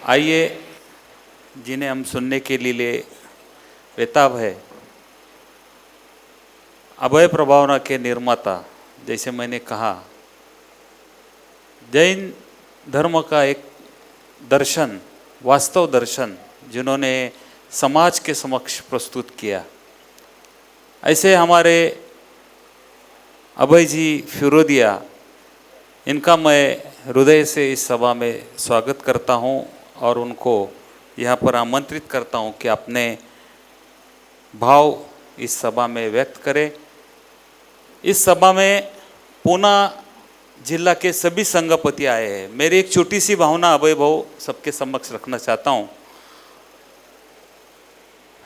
आइए जिन्हें हम सुनने के लिए बेताब है, अभय प्रभावना के निर्माता, जैसे मैंने कहा, जैन धर्म का एक दर्शन, वास्तव दर्शन, जिन्होंने समाज के समक्ष प्रस्तुत किया, ऐसे हमारे अभय जी फिरोदिया, इनका मैं हृदय से इस सभा में स्वागत करता हूं और उनको यहाँ पर आमंत्रित करता हूं कि अपने भाव इस सभा में व्यक्त करें। इस सभा में पूना जिला के सभी संघपति आए हैं। मेरी एक छोटी सी भावना अभय भाव सबके समक्ष रखना चाहता हूं।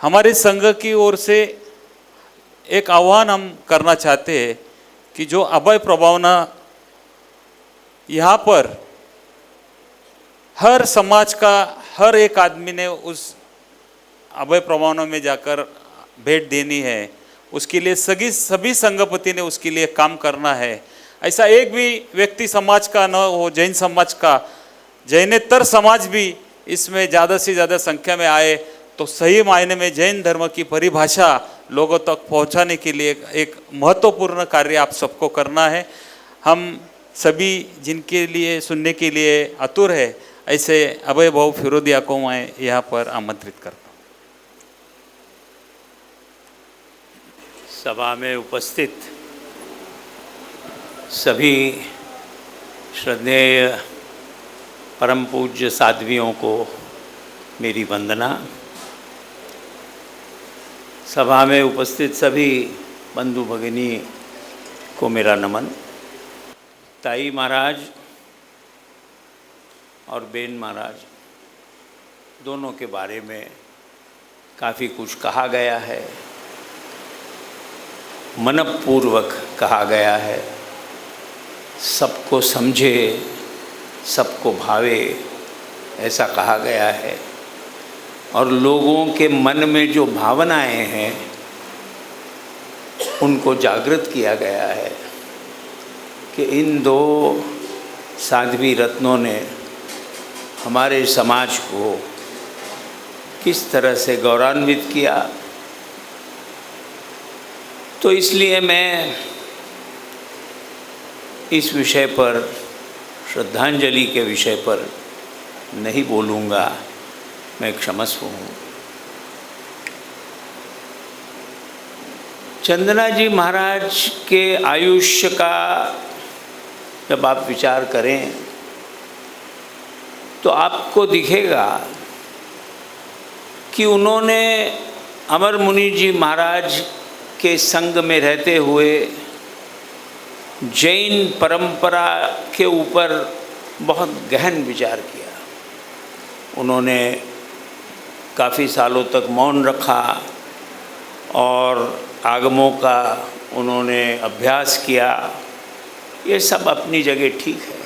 हमारे संघ की ओर से एक आह्वान हम करना चाहते हैं कि जो अभय प्रभावना यहाँ पर हर समाज का हर एक आदमी ने उस अभय प्रभावना में जाकर भेंट देनी है, उसके लिए सभी संघपति ने उसके लिए काम करना है। ऐसा एक भी व्यक्ति समाज का न हो, जैन समाज का, जैनेतर समाज भी इसमें ज़्यादा से ज़्यादा संख्या में आए तो सही मायने में जैन धर्म की परिभाषा लोगों तक पहुंचाने के लिए एक महत्वपूर्ण कार्य आप सबको करना है। हम सभी जिनके लिए सुनने के लिए आतुर है, ऐसे अभय भाव फिरोदिया को मैं यहाँ पर आमंत्रित करता हूँ। सभा में उपस्थित सभी श्रद्धेय परम पूज्य साध्वियों को मेरी वंदना। सभा में उपस्थित सभी बंधु भगिनी को मेरा नमन। ताई महाराज और बेन महाराज दोनों के बारे में काफ़ी कुछ कहा गया है, मनपूर्वक कहा गया है। सबको समझे, सबको भावे, ऐसा कहा गया है। और लोगों के मन में जो भावनाएं हैं उनको जागृत किया गया है कि इन दो साध्वी रत्नों ने हमारे समाज को किस तरह से गौरवान्वित किया। तो इसलिए मैं इस विषय पर, श्रद्धांजलि के विषय पर नहीं बोलूँगा, मैं क्षमस्व हूँ। चंदना जी महाराज के आयुष्य का जब आप विचार करें तो आपको दिखेगा कि उन्होंने अमर मुनि जी महाराज के संग में रहते हुए जैन परंपरा के ऊपर बहुत गहन विचार किया। उन्होंने काफ़ी सालों तक मौन रखा और आगमों का उन्होंने अभ्यास किया। ये सब अपनी जगह ठीक है,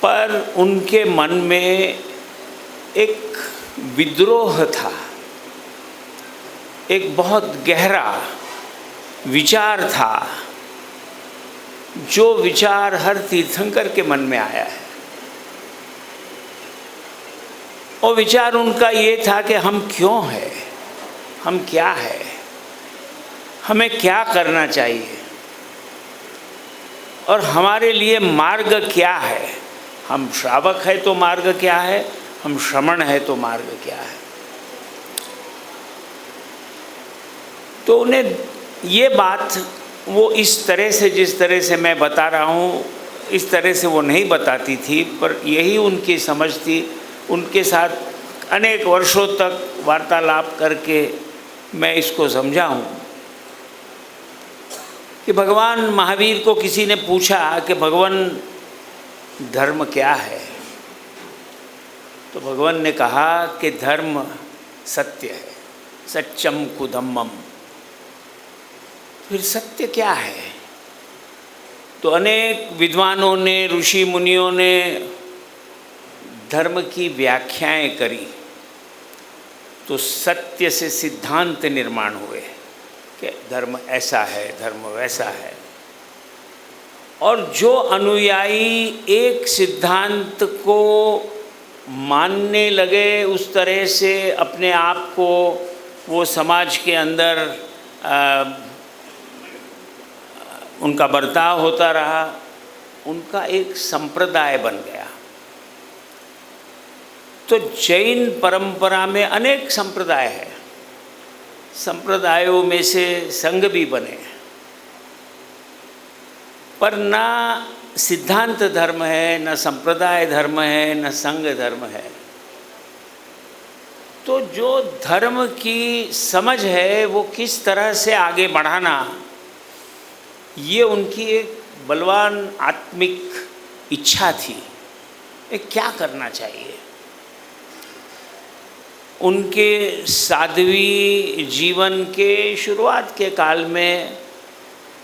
पर उनके मन में एक विद्रोह था, एक बहुत गहरा विचार था, जो विचार हर तीर्थंकर के मन में आया है। और विचार उनका ये था कि हम क्यों हैं, हम क्या है, हमें क्या करना चाहिए और हमारे लिए मार्ग क्या है। हम श्रावक है तो मार्ग क्या है, हम श्रमण है तो मार्ग क्या है। तो उन्हें ये बात वो इस तरह से, जिस तरह से मैं बता रहा हूँ, इस तरह से वो नहीं बताती थी, पर यही उनकी समझ थी। उनके साथ अनेक वर्षों तक वार्तालाप करके मैं इसको समझा हूँ कि भगवान महावीर को किसी ने पूछा कि भगवान धर्म क्या है, तो भगवान ने कहा कि धर्म सत्य है, सत्यम कुधम्मम। फिर सत्य क्या है? तो अनेक विद्वानों ने, ऋषि मुनियों ने धर्म की व्याख्याएं करी, तो सत्य से सिद्धांत निर्माण हुए कि धर्म ऐसा है, धर्म वैसा है। और जो अनुयायी एक सिद्धांत को मानने लगे, उस तरह से अपने आप को वो समाज के अंदर उनका बर्ताव होता रहा, उनका एक संप्रदाय बन गया। तो जैन परंपरा में अनेक संप्रदाय हैं, संप्रदायों में से संघ भी बने, पर ना सिद्धांत धर्म है, न संप्रदाय धर्म है, न संघ धर्म है। तो जो धर्म की समझ है वो किस तरह से आगे बढ़ाना, ये उनकी एक बलवान आत्मिक इच्छा थी। ये क्या करना चाहिए? उनके साध्वी जीवन के शुरुआत के काल में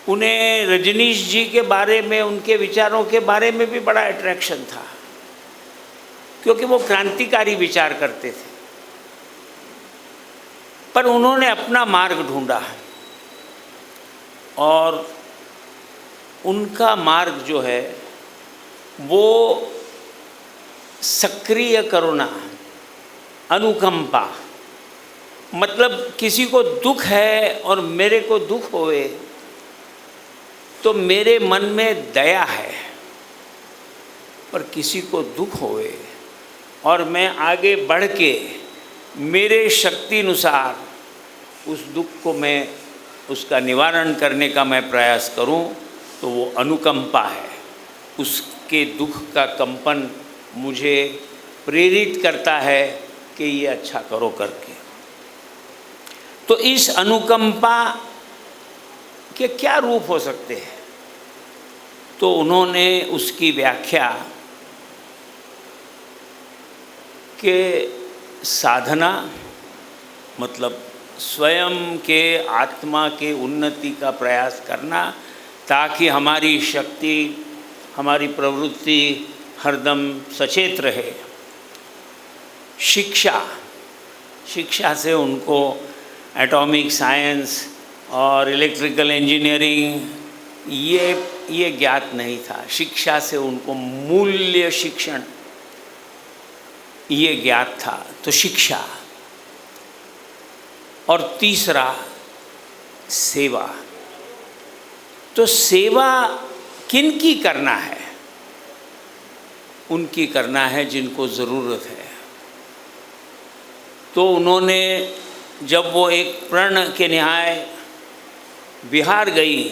उन्हें रजनीश जी के बारे में, उनके विचारों के बारे में भी बड़ा अट्रैक्शन था, क्योंकि वो क्रांतिकारी विचार करते थे। पर उन्होंने अपना मार्ग ढूंढा और उनका मार्ग जो है वो सक्रिय करुणा, अनुकंपा, मतलब किसी को दुख है और मेरे को दुख होए तो मेरे मन में दया है, पर किसी को दुख होए और मैं आगे बढ़ के मेरे शक्ति अनुसार उस दुख को मैं उसका निवारण करने का मैं प्रयास करूं, तो वो अनुकंपा है। उसके दुख का कंपन मुझे प्रेरित करता है कि ये अच्छा करो करके। तो इस अनुकंपा के क्या रूप हो सकते हैं? तो उन्होंने उसकी व्याख्या के साधना, मतलब स्वयं के आत्मा के उन्नति का प्रयास करना, ताकि हमारी शक्ति, हमारी प्रवृत्ति हरदम सचेत रहे। शिक्षा, शिक्षा से उनको एटॉमिक साइंस और इलेक्ट्रिकल इंजीनियरिंग ये ज्ञात नहीं था। शिक्षा से उनको मूल्य शिक्षण ये ज्ञात था। तो शिक्षा, और तीसरा सेवा। तो सेवा किन की करना है? उनकी करना है जिनको ज़रूरत है। तो उन्होंने, जब वो एक प्रण के निहाय बिहार गई,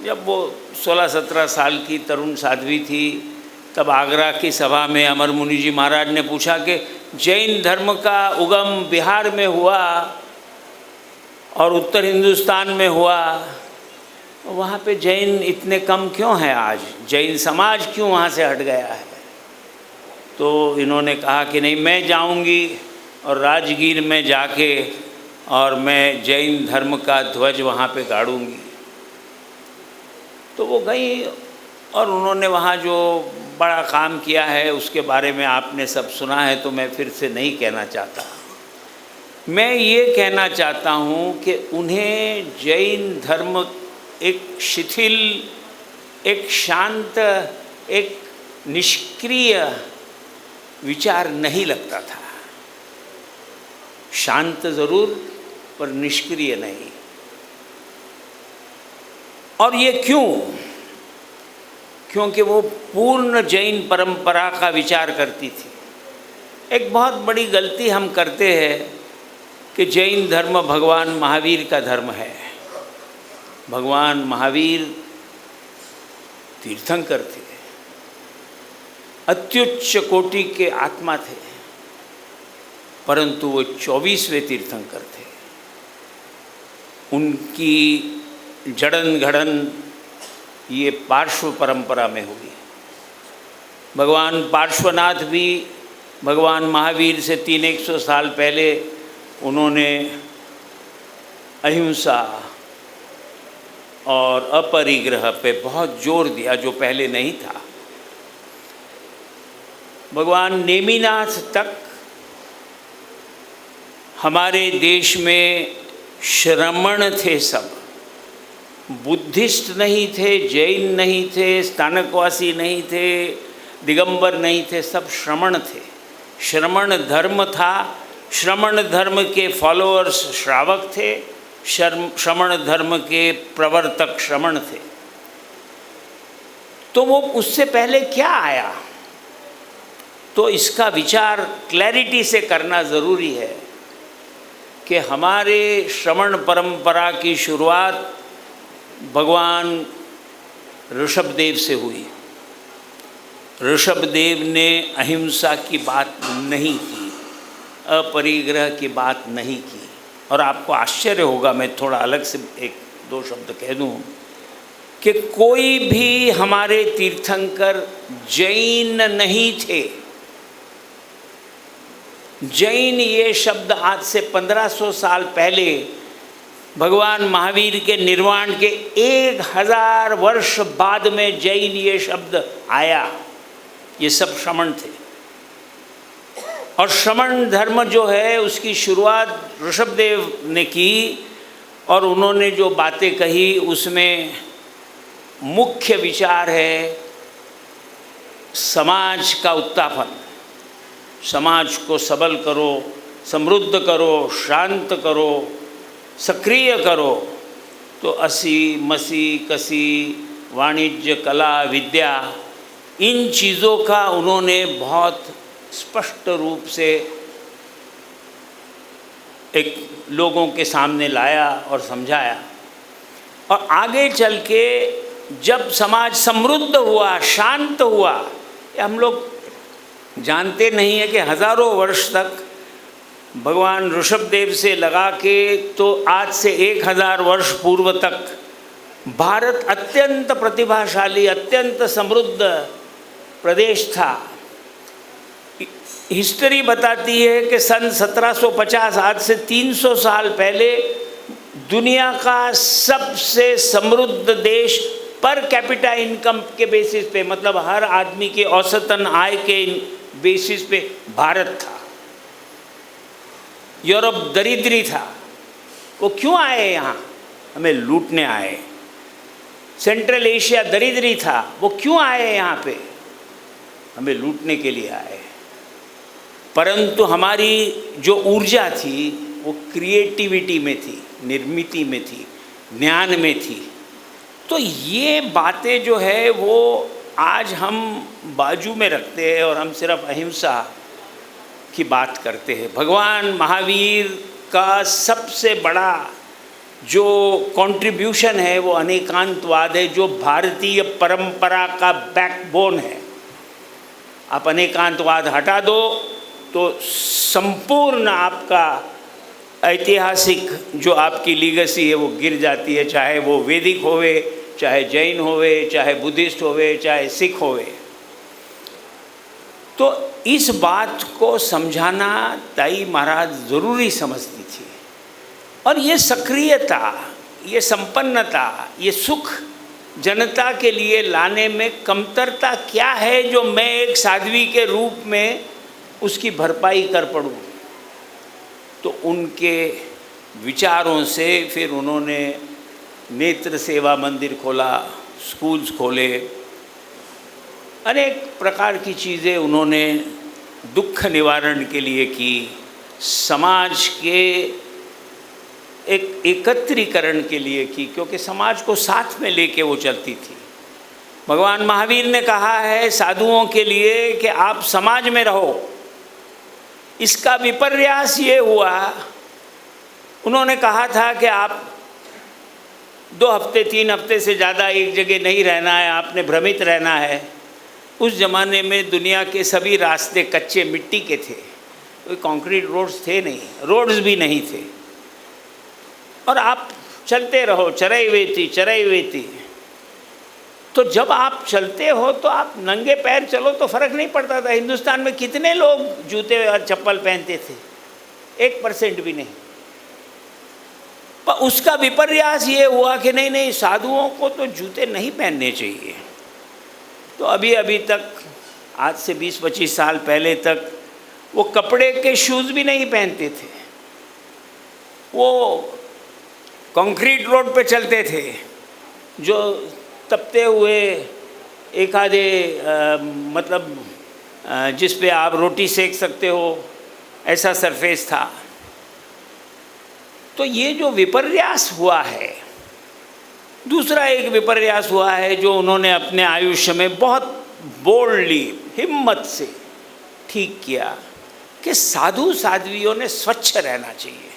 जब वो 16-17 साल की तरुण साध्वी थी, तब आगरा की सभा में अमर मुनि जी महाराज ने पूछा कि जैन धर्म का उगम बिहार में हुआ और उत्तर हिंदुस्तान में हुआ, वहाँ पे जैन इतने कम क्यों हैं आज? जैन समाज क्यों वहाँ से हट गया है? तो इन्होंने कहा कि नहीं, मैं जाऊँगी और राजगीर में जाके और मैं जैन धर्म का ध्वज वहाँ पे गाड़ूंगी। तो वो गई और उन्होंने वहाँ जो बड़ा काम किया है उसके बारे में आपने सब सुना है, तो मैं फिर से नहीं कहना चाहता। मैं ये कहना चाहता हूँ कि उन्हें जैन धर्म एक शिथिल, एक शांत, एक निष्क्रिय विचार नहीं लगता था। शांत ज़रूर, पर निष्क्रिय नहीं। और ये क्यों? क्योंकि वो पूर्ण जैन परंपरा का विचार करती थी। एक बहुत बड़ी गलती हम करते हैं कि जैन धर्म भगवान महावीर का धर्म है। भगवान महावीर तीर्थंकर थे, अत्युच्च कोटि के आत्मा थे, परंतु वो 24वें तीर्थंकर थे। उनकी जड़न घड़न ये पार्श्व परंपरा में हुई। भगवान पार्श्वनाथ भी भगवान महावीर से 300-100 साल पहले उन्होंने अहिंसा और अपरिग्रह पे बहुत जोर दिया, जो पहले नहीं था। भगवान नेमिनाथ तक हमारे देश में श्रमण थे सब, बुद्धिस्ट नहीं थे, जैन नहीं थे, स्थानकवासी नहीं थे, दिगंबर नहीं थे, सब श्रमण थे। श्रमण धर्म था, श्रमण धर्म के फॉलोअर्स श्रावक थे, श्रमण धर्म के प्रवर्तक श्रमण थे। तो वो उससे पहले क्या आया, तो इसका विचार क्लैरिटी से करना ज़रूरी है कि हमारे श्रमण परंपरा की शुरुआत भगवान ऋषभदेव से हुई। ऋषभदेव ने अहिंसा की बात नहीं की, अपरिग्रह की बात नहीं की। और आपको आश्चर्य होगा, मैं थोड़ा अलग से एक दो शब्द कह दूं कि कोई भी हमारे तीर्थंकर जैन नहीं थे। जैन ये शब्द आज से 1500 साल पहले भगवान महावीर के निर्वाण के 1000 वर्ष बाद में जैन ये शब्द आया। ये सब श्रमण थे। और श्रमण धर्म जो है उसकी शुरुआत ऋषभदेव ने की, और उन्होंने जो बातें कही उसमें मुख्य विचार है समाज का उत्थान। समाज को सबल करो, समृद्ध करो, शांत करो, सक्रिय करो। तो असी मसी कसी वाणिज्य कला विद्या, इन चीज़ों का उन्होंने बहुत स्पष्ट रूप से एक लोगों के सामने लाया और समझाया। और आगे चल के जब समाज समृद्ध हुआ, शांत हुआ, हम लोग जानते नहीं है कि हज़ारों वर्ष तक भगवान ऋषभदेव से लगा के तो आज से 1000 वर्ष पूर्व तक भारत अत्यंत प्रतिभाशाली, अत्यंत समृद्ध प्रदेश था। हिस्ट्री बताती है कि सन 1750, आज से 300 साल पहले, दुनिया का सबसे समृद्ध देश पर कैपिटा इनकम के बेसिस पे, मतलब हर आदमी के औसतन आय के बेसिस पे भारत था। यूरोप दरिद्री था। वो क्यों आए यहाँ? हमें लूटने आए। सेंट्रल एशिया दरिद्री था। वो क्यों आए यहाँ पे? हमें लूटने के लिए आए। परंतु हमारी जो ऊर्जा थी वो क्रिएटिविटी में थी, निर्मिति में थी, ज्ञान में थी। तो ये बातें जो है वो आज हम बाजू में रखते हैं और हम सिर्फ अहिंसा की बात करते हैं। भगवान महावीर का सबसे बड़ा जो कंट्रीब्यूशन है वो अनेकांतवाद है, जो भारतीय परंपरा का बैकबोन है। आप अनेकांतवाद हटा दो तो संपूर्ण आपका ऐतिहासिक जो आपकी लीगेसी है वो गिर जाती है, चाहे वो वैदिक होवे, चाहे जैन होवे, चाहे बुद्धिस्ट होवे, चाहे सिख होवे। तो इस बात को समझाना ताई महाराज ज़रूरी समझती थी। और ये सक्रियता, ये संपन्नता, ये सुख जनता के लिए लाने में कमतरता क्या है जो मैं एक साध्वी के रूप में उसकी भरपाई कर पड़ूं। तो उनके विचारों से फिर उन्होंने नेत्र सेवा मंदिर खोला, स्कूल्स खोले, अनेक प्रकार की चीज़ें उन्होंने दुख निवारण के लिए की। समाज के एक एकत्रीकरण के लिए की, क्योंकि समाज को साथ में लेके वो चलती थी। भगवान महावीर ने कहा है साधुओं के लिए कि आप समाज में रहो। इसका विपर्यास ये हुआ, उन्होंने कहा था कि आप 2 हफ्ते 3 हफ्ते से ज़्यादा एक जगह नहीं रहना है, आपने भ्रमित रहना है। उस ज़माने में दुनिया के सभी रास्ते कच्चे मिट्टी के थे, कोई कंक्रीट रोड्स थे नहीं, रोड्स भी नहीं थे। और आप चलते रहो, चरई-वेती। तो जब आप चलते हो तो आप नंगे पैर चलो तो फर्क नहीं पड़ता था। हिंदुस्तान में कितने लोग जूते और चप्पल पहनते थे? 1% भी नहीं। पर उसका विपर्यास ये हुआ कि नहीं, साधुओं को तो जूते नहीं पहनने चाहिए। तो अभी तक, आज से 20-25 साल पहले तक वो कपड़े के शूज़ भी नहीं पहनते थे, वो कंक्रीट रोड पे चलते थे। जो तपते हुए एक आधे मतलब जिस पे आप रोटी सेक सकते हो ऐसा सरफेस था। तो ये जो विपर्यास हुआ है, दूसरा एक विपर्यास हुआ है जो उन्होंने अपने आयुष्य में बहुत बोल्डली, हिम्मत से ठीक किया कि साधु साध्वियों ने स्वच्छ रहना चाहिए।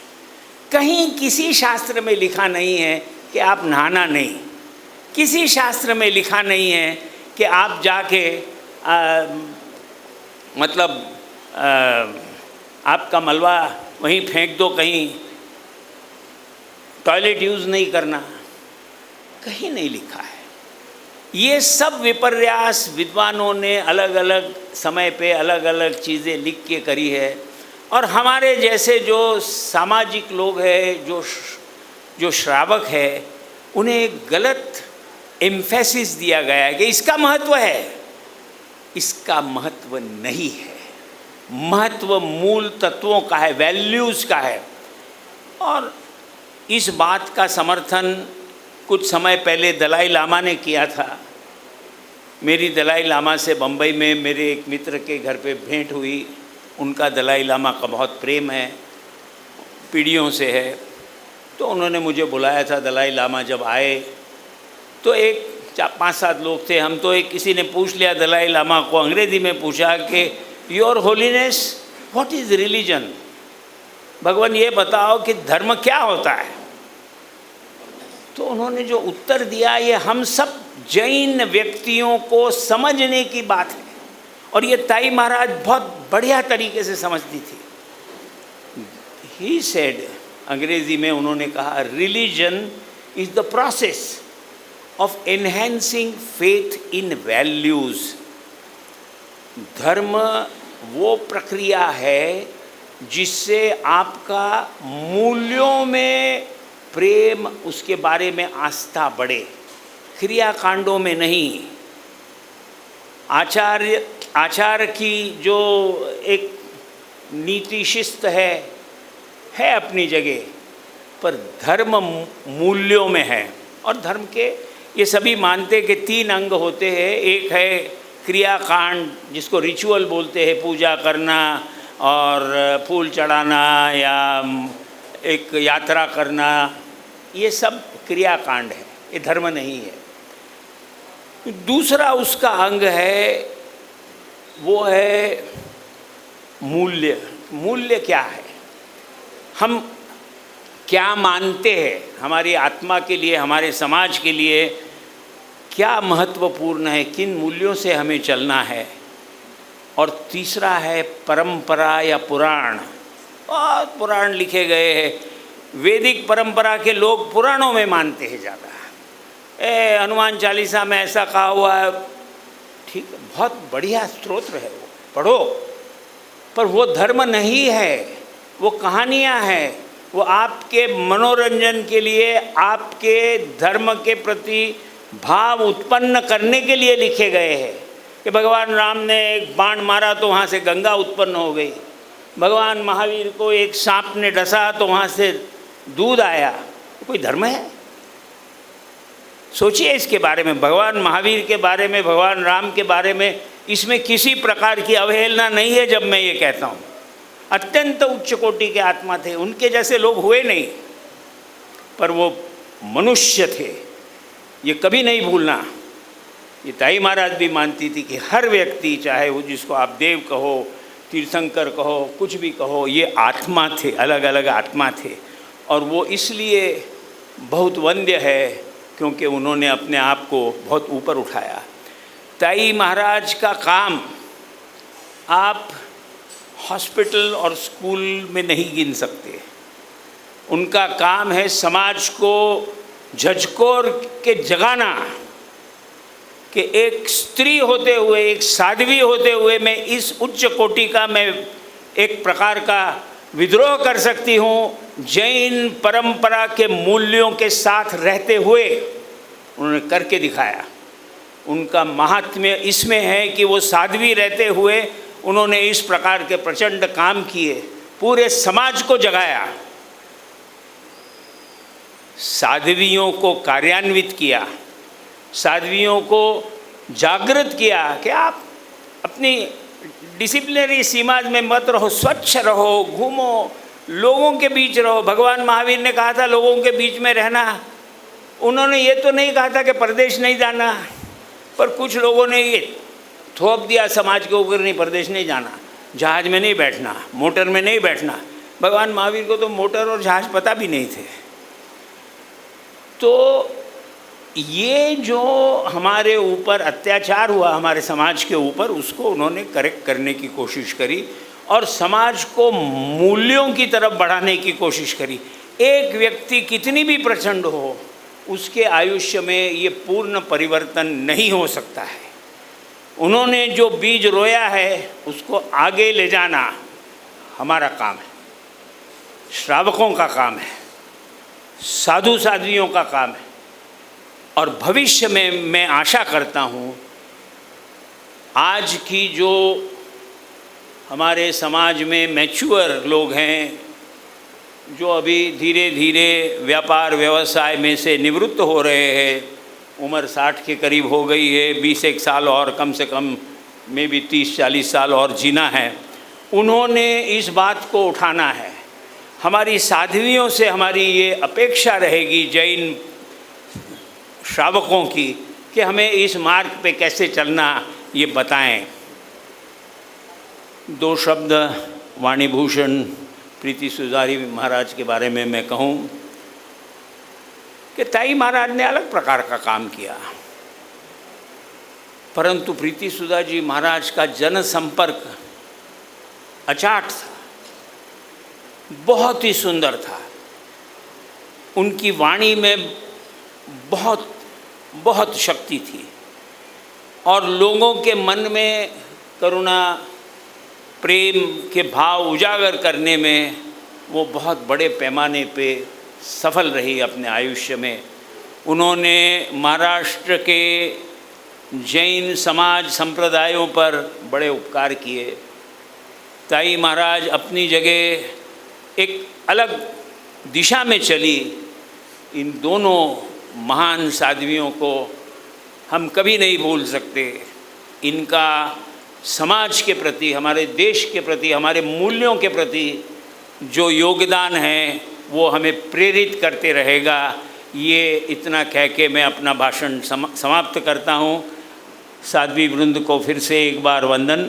कहीं किसी शास्त्र में लिखा नहीं है कि आप नहाना नहीं, किसी शास्त्र में लिखा नहीं है कि आप जाके आपका मलबा वहीं फेंक दो, कहीं टॉयलेट यूज़ नहीं करना, कहीं नहीं लिखा है। ये सब विपर्यास विद्वानों ने अलग अलग समय पे अलग अलग चीज़ें लिख के करी है, और हमारे जैसे जो सामाजिक लोग हैं, जो श्रावक है, उन्हें एक गलत एम्फेसिस दिया गया है कि इसका महत्व है। इसका महत्व नहीं है। महत्व मूल तत्वों का है, वैल्यूज़ का है। और इस बात का समर्थन कुछ समय पहले दलाई लामा ने किया था। मेरी दलाई लामा से बम्बई में मेरे एक मित्र के घर पे भेंट हुई। उनका दलाई लामा का बहुत प्रेम है, पीढ़ियों से है। तो उन्होंने मुझे बुलाया था। दलाई लामा जब आए तो एक 5-7 लोग थे हम। तो एक किसी ने पूछ लिया दलाई लामा को, अंग्रेज़ी में पूछा कि your holiness what is religion, भगवान ये बताओ कि धर्म क्या होता है। तो उन्होंने जो उत्तर दिया, ये हम सब जैन व्यक्तियों को समझने की बात है, और ये ताई महाराज बहुत बढ़िया तरीके से समझती थी। ही सेड, अंग्रेजी में उन्होंने कहा, religion is the process of enhancing faith in values. धर्म वो प्रक्रिया है जिससे आपका मूल्यों में प्रेम, उसके बारे में आस्था बढ़े, क्रियाकांडों में नहीं। आचार की जो एक नीति शिस्त है अपनी जगह, पर धर्म मूल्यों में है। और धर्म के ये सभी मानते कि 3 अंग होते हैं। एक है क्रियाकांड, जिसको रिचुअल बोलते हैं, पूजा करना और फूल चढ़ाना या एक यात्रा करना, ये सब क्रियाकांड है, ये धर्म नहीं है। दूसरा उसका अंग है, वो है मूल्य। मूल्य क्या है? हम क्या मानते हैं, हमारी आत्मा के लिए, हमारे समाज के लिए क्या महत्वपूर्ण है, किन मूल्यों से हमें चलना है। और तीसरा है परंपरा या पुराण। बहुत पुराण लिखे गए हैं। वैदिक परंपरा के लोग पुराणों में मानते हैं ज़्यादा। हनुमान चालीसा में ऐसा कहा हुआ है, ठीक है, बहुत बढ़िया स्तोत्र है, वो पढ़ो, पर वो धर्म नहीं है, वो कहानियाँ हैं। वो आपके मनोरंजन के लिए, आपके धर्म के प्रति भाव उत्पन्न करने के लिए लिखे गए हैं। कि भगवान राम ने एक बाण मारा तो वहाँ से गंगा उत्पन्न हो गई, भगवान महावीर को एक सांप ने डसा तो वहाँ से दूध आया। कोई धर्म है? सोचिए इसके बारे में, भगवान महावीर के बारे में, भगवान राम के बारे में, इसमें किसी प्रकार की अवहेलना नहीं है। जब मैं ये कहता हूँ, अत्यंत उच्च कोटि के आत्मा थे, उनके जैसे लोग हुए नहीं, पर वो मनुष्य थे, ये कभी नहीं भूलना। ये ताई महाराज भी मानती थी कि हर व्यक्ति, चाहे वो जिसको आप देव कहो, तीर्थंकर कहो, कुछ भी कहो, ये आत्मा थे, अलग अलग आत्मा थे। और वो इसलिए बहुत वंद्य है क्योंकि उन्होंने अपने आप को बहुत ऊपर उठाया। ताई महाराज का काम आप हॉस्पिटल और स्कूल में नहीं गिन सकते। उनका काम है समाज को झकझोर के जगाना कि एक स्त्री होते हुए, एक साध्वी होते हुए मैं इस उच्च कोटि का, मैं एक प्रकार का विद्रोह कर सकती हूँ। जैन परंपरा के मूल्यों के साथ रहते हुए उन्होंने करके दिखाया। उनका महात्म्य इसमें है कि वो साध्वी रहते हुए उन्होंने इस प्रकार के प्रचंड काम किए, पूरे समाज को जगाया, साध्वियों को कार्यान्वित किया। साध्वियों को जागृत किया कि आप अपनी डिसिप्लिनरी सीमा में मत रहो, स्वच्छ रहो, घूमो, लोगों के बीच रहो। भगवान महावीर ने कहा था लोगों के बीच में रहना। उन्होंने ये तो नहीं कहा था कि परदेश नहीं जाना, पर कुछ लोगों ने ये थोप दिया समाज के ऊपर, नहीं परदेश नहीं जाना, जहाज़ में नहीं बैठना, मोटर में नहीं बैठना। भगवान महावीर को तो मोटर और जहाज़ पता भी नहीं थे। तो ये जो हमारे ऊपर अत्याचार हुआ हमारे समाज के ऊपर, उसको उन्होंने करेक्ट करने की कोशिश करी और समाज को मूल्यों की तरफ बढ़ाने की कोशिश करी। एक व्यक्ति कितनी भी प्रचंड हो, उसके आयुष्य में ये पूर्ण परिवर्तन नहीं हो सकता है। उन्होंने जो बीज रोया है उसको आगे ले जाना हमारा काम है, श्रावकों का काम है, साधु साध्वियों का काम है। और भविष्य में मैं आशा करता हूँ आज की जो हमारे समाज में मैच्योर लोग हैं, जो अभी धीरे धीरे व्यापार व्यवसाय में से निवृत्त हो रहे हैं, उम्र 60 के करीब हो गई है, 20 साल और कम से कम में भी 30-40 साल और जीना है, उन्होंने इस बात को उठाना है। हमारी साध्वियों से हमारी ये अपेक्षा रहेगी जैन श्रावकों की कि हमें इस मार्ग पे कैसे चलना ये बताएं। 2 शब्द वाणीभूषण प्रीति सुधारी महाराज के बारे में मैं कहूँ कि ताई महाराज ने अलग प्रकार का काम किया, परंतु प्रीति सुधा जी महाराज का जन संपर्क अचाट था, बहुत ही सुंदर था। उनकी वाणी में बहुत बहुत शक्ति थी और लोगों के मन में करुणा प्रेम के भाव उजागर करने में वो बहुत बड़े पैमाने पे सफल रही अपने आयुष्य में। उन्होंने महाराष्ट्र के जैन समाज संप्रदायों पर बड़े उपकार किए। ताई महाराज अपनी जगह एक अलग दिशा में चली। इन दोनों महान साध्वियों को हम कभी नहीं भूल सकते। इनका समाज के प्रति, हमारे देश के प्रति, हमारे मूल्यों के प्रति जो योगदान है वो हमें प्रेरित करते रहेगा। ये इतना कह के मैं अपना भाषण समाप्त करता हूँ। साध्वी वृंद को फिर से एक बार वंदन।